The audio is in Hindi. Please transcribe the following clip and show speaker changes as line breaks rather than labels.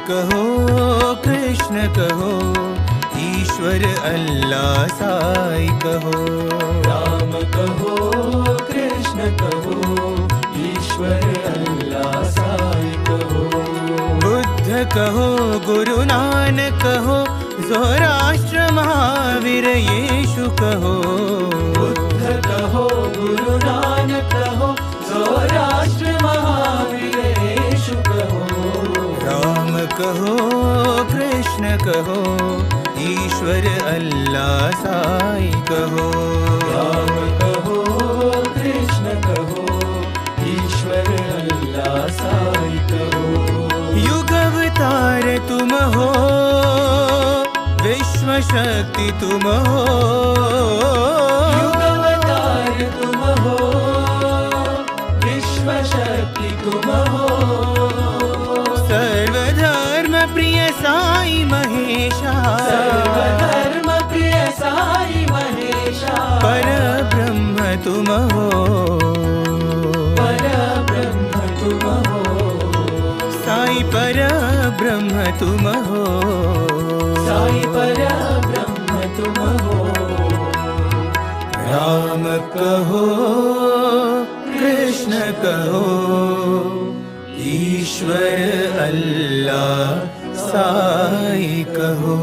कहो कृष्ण कहो, ईश्वर अल्लाह साई कहो।
राम कहो कृष्ण कहो, ईश्वर अल्लाह साई कहो।
बुद्ध कहो गुरु नानक कहो, ज़ोराष्ट्र महावीर येशु कहो।
बुद्ध कहो गुरु नानक कहो, ज़ोराष्ट्र महावीर येशु कहो।
राम कहो कृष्ण कहो, ईश्वर अल्लाह साई कहो।
राम कहो कृष्ण कहो, ईश्वर अल्लाह साई कहो।
युग अवतार तुम हो, विश्व शक्ति तुम हो।
युग अवतार तुम हो, विश्व शक्ति तुम हो।
सर्वधर्म प्रिय साई महेशा,
सर्वधर्म प्रिय साई महेशा।
पर ब्रह्म तुम हो,
पर ब्रह्म तुम हो।
साई पर ब्रह्म तुम हो।
साई पर ब्रह्म तुम हो।
राम कहो कृष्ण कहो, ईश्वर अल्लाह साई कहो।